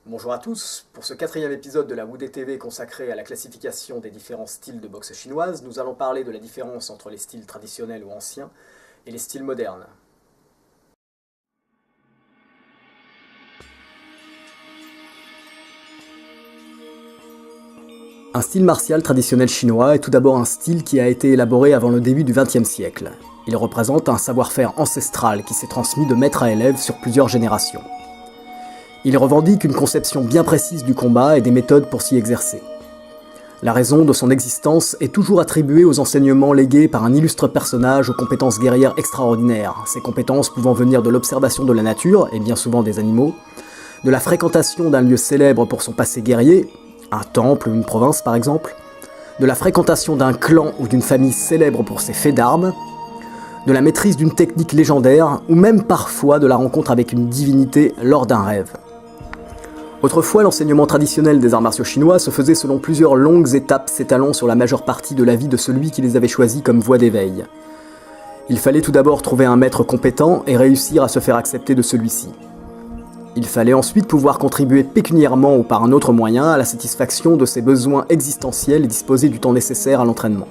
Bonjour à tous, pour ce 4e épisode de la Woodé TV consacré à la classification des différents styles de boxe chinoise, nous allons parler de la différence entre les styles traditionnels ou anciens et les styles modernes. Un style martial traditionnel chinois est tout d'abord un style qui a été élaboré avant le début du XXe siècle. Il représente un savoir-faire ancestral qui s'est transmis de maître à élève sur plusieurs générations. Il revendique une conception bien précise du combat et des méthodes pour s'y exercer. La raison de son existence est toujours attribuée aux enseignements légués par un illustre personnage aux compétences guerrières extraordinaires, ces compétences pouvant venir de l'observation de la nature, et bien souvent des animaux, de la fréquentation d'un lieu célèbre pour son passé guerrier, un temple ou une province par exemple, de la fréquentation d'un clan ou d'une famille célèbre pour ses faits d'armes, de la maîtrise d'une technique légendaire, ou même parfois de la rencontre avec une divinité lors d'un rêve. Autrefois, l'enseignement traditionnel des arts martiaux chinois se faisait selon plusieurs longues étapes s'étalant sur la majeure partie de la vie de celui qui les avait choisis comme voie d'éveil. Il fallait tout d'abord trouver un maître compétent et réussir à se faire accepter de celui-ci. Il fallait ensuite pouvoir contribuer pécuniairement ou par un autre moyen à la satisfaction de ses besoins existentiels et disposer du temps nécessaire à l'entraînement.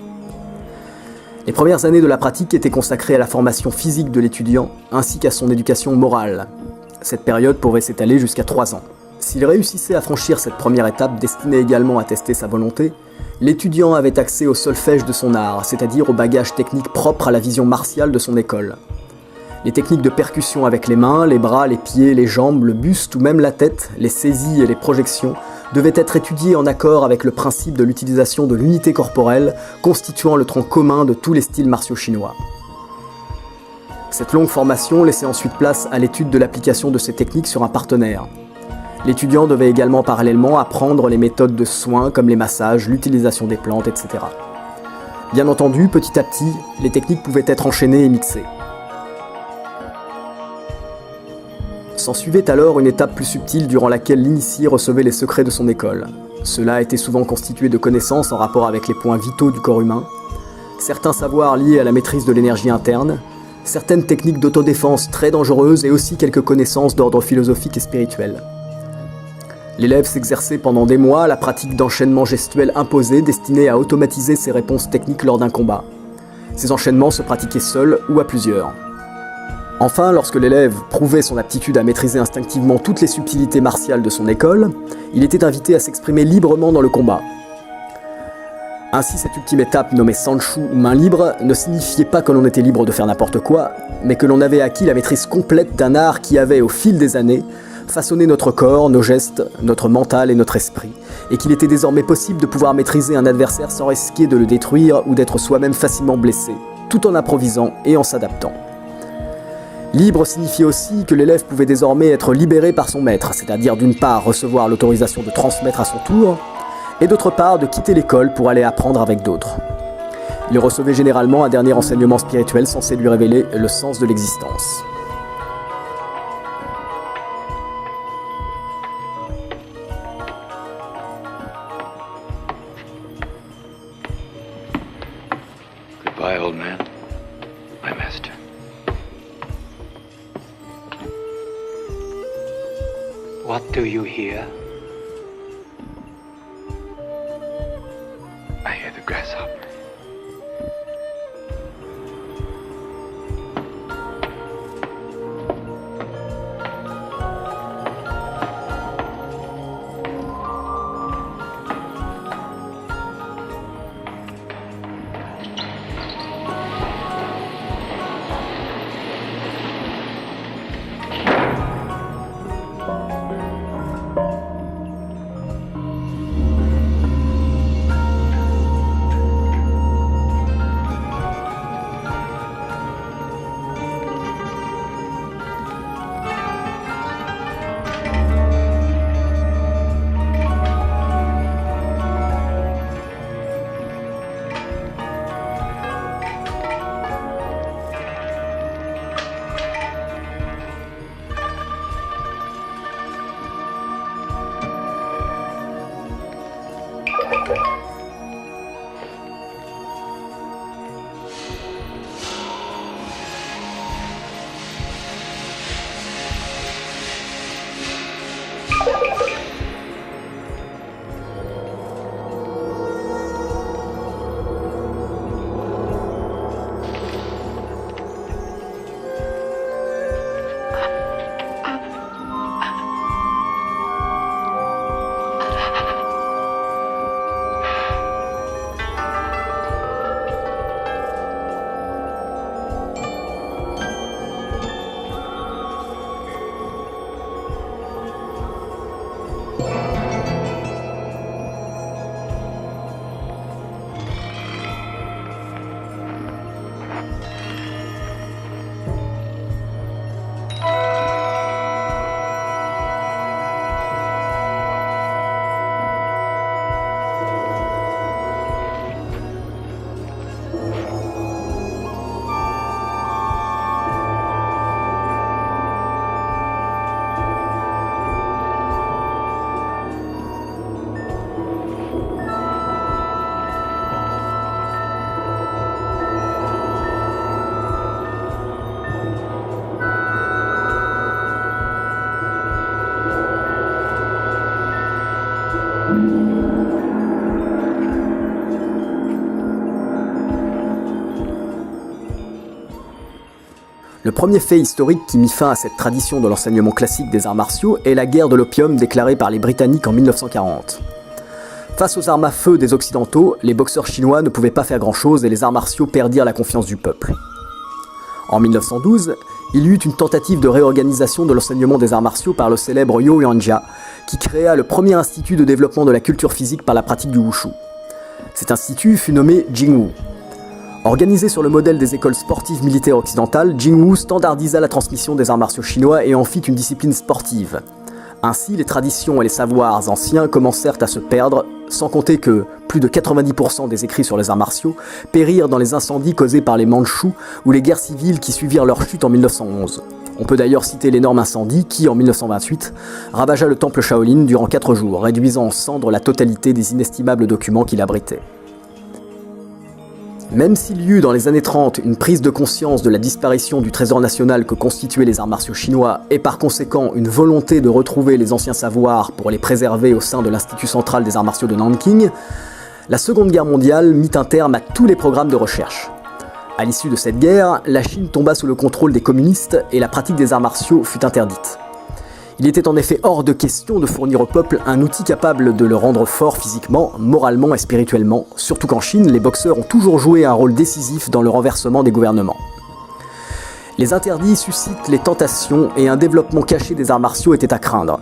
Les premières années de la pratique étaient consacrées à la formation physique de l'étudiant ainsi qu'à son éducation morale. Cette période pouvait s'étaler jusqu'à 3 ans. S'il réussissait à franchir cette première étape destinée également à tester sa volonté, l'étudiant avait accès au solfège de son art, c'est-à-dire au bagage technique propre à la vision martiale de son école. Les techniques de percussion avec les mains, les bras, les pieds, les jambes, le buste ou même la tête, les saisies et les projections devaient être étudiées en accord avec le principe de l'utilisation de l'unité corporelle constituant le tronc commun de tous les styles martiaux chinois. Cette longue formation laissait ensuite place à l'étude de l'application de ces techniques sur un partenaire. L'étudiant devait également parallèlement apprendre les méthodes de soins comme les massages, l'utilisation des plantes, etc. Bien entendu, petit à petit, les techniques pouvaient être enchaînées et mixées. S'ensuivait alors une étape plus subtile durant laquelle l'initié recevait les secrets de son école. Cela était souvent constitué de connaissances en rapport avec les points vitaux du corps humain, certains savoirs liés à la maîtrise de l'énergie interne, certaines techniques d'autodéfense très dangereuses et aussi quelques connaissances d'ordre philosophique et spirituel. L'élève s'exerçait pendant des mois à la pratique d'enchaînements gestuels imposés destinés à automatiser ses réponses techniques lors d'un combat. Ces enchaînements se pratiquaient seuls ou à plusieurs. Enfin, lorsque l'élève prouvait son aptitude à maîtriser instinctivement toutes les subtilités martiales de son école, il était invité à s'exprimer librement dans le combat. Ainsi, cette ultime étape nommée Sanchu ou main libre ne signifiait pas que l'on était libre de faire n'importe quoi, mais que l'on avait acquis la maîtrise complète d'un art qui avait, au fil des années, façonné notre corps, nos gestes, notre mental et notre esprit, et qu'il était désormais possible de pouvoir maîtriser un adversaire sans risquer de le détruire ou d'être soi-même facilement blessé, tout en improvisant et en s'adaptant. Libre signifiait aussi que l'élève pouvait désormais être libéré par son maître, c'est-à-dire d'une part recevoir l'autorisation de transmettre à son tour, et d'autre part de quitter l'école pour aller apprendre avec d'autres. Il recevait généralement un dernier enseignement spirituel censé lui révéler le sens de l'existence. Goodbye, old man. My master. What do you hear? I hear the grasshopper. Le premier fait historique qui mit fin à cette tradition de l'enseignement classique des arts martiaux est la guerre de l'opium déclarée par les Britanniques en 1940. Face aux armes à feu des Occidentaux, les boxeurs chinois ne pouvaient pas faire grand-chose et les arts martiaux perdirent la confiance du peuple. En 1912, il y eut une tentative de réorganisation de l'enseignement des arts martiaux par le célèbre You Yuanjia, qui créa le premier institut de développement de la culture physique par la pratique du wushu. Cet institut fut nommé Jingwu. Organisé sur le modèle des écoles sportives militaires occidentales, Jingwu standardisa la transmission des arts martiaux chinois et en fit une discipline sportive. Ainsi, les traditions et les savoirs anciens commencèrent à se perdre, sans compter que plus de 90% des écrits sur les arts martiaux périrent dans les incendies causés par les Mandchous ou les guerres civiles qui suivirent leur chute en 1911. On peut d'ailleurs citer l'énorme incendie qui, en 1928, ravagea le temple Shaolin durant 4 jours, réduisant en cendres la totalité des inestimables documents qu'il abritait. Même s'il y eut dans les années 30 une prise de conscience de la disparition du trésor national que constituaient les arts martiaux chinois et par conséquent une volonté de retrouver les anciens savoirs pour les préserver au sein de l'Institut central des arts martiaux de Nanking, la Seconde Guerre mondiale mit un terme à tous les programmes de recherche. À l'issue de cette guerre, la Chine tomba sous le contrôle des communistes et la pratique des arts martiaux fut interdite. Il était en effet hors de question de fournir au peuple un outil capable de le rendre fort physiquement, moralement et spirituellement, surtout qu'en Chine, les boxeurs ont toujours joué un rôle décisif dans le renversement des gouvernements. Les interdits suscitent les tentations et un développement caché des arts martiaux était à craindre.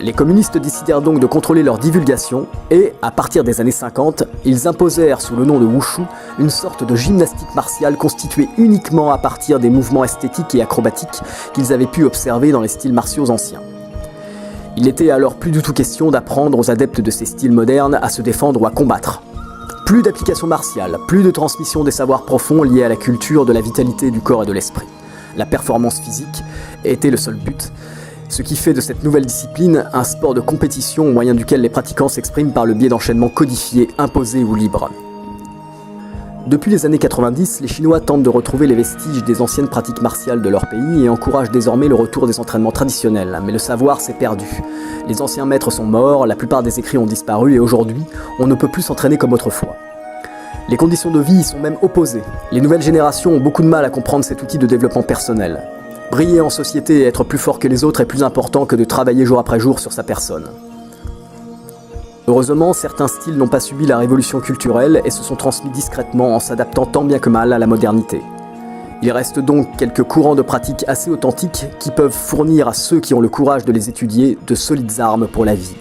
Les communistes décidèrent donc de contrôler leur divulgation et, à partir des années 50, ils imposèrent sous le nom de Wushu une sorte de gymnastique martiale constituée uniquement à partir des mouvements esthétiques et acrobatiques qu'ils avaient pu observer dans les styles martiaux anciens. Il était alors plus du tout question d'apprendre aux adeptes de ces styles modernes à se défendre ou à combattre. Plus d'application martiale, plus de transmission des savoirs profonds liés à la culture de la vitalité du corps et de l'esprit. La performance physique était le seul but, ce qui fait de cette nouvelle discipline un sport de compétition au moyen duquel les pratiquants s'expriment par le biais d'enchaînements codifiés, imposés ou libres. Depuis les années 90, les Chinois tentent de retrouver les vestiges des anciennes pratiques martiales de leur pays et encouragent désormais le retour des entraînements traditionnels, mais le savoir s'est perdu. Les anciens maîtres sont morts, la plupart des écrits ont disparu et aujourd'hui, on ne peut plus s'entraîner comme autrefois. Les conditions de vie y sont même opposées. Les nouvelles générations ont beaucoup de mal à comprendre cet outil de développement personnel. Briller en société et être plus fort que les autres est plus important que de travailler jour après jour sur sa personne. Heureusement, certains styles n'ont pas subi la révolution culturelle et se sont transmis discrètement en s'adaptant tant bien que mal à la modernité. Il reste donc quelques courants de pratiques assez authentiques qui peuvent fournir à ceux qui ont le courage de les étudier de solides armes pour la vie.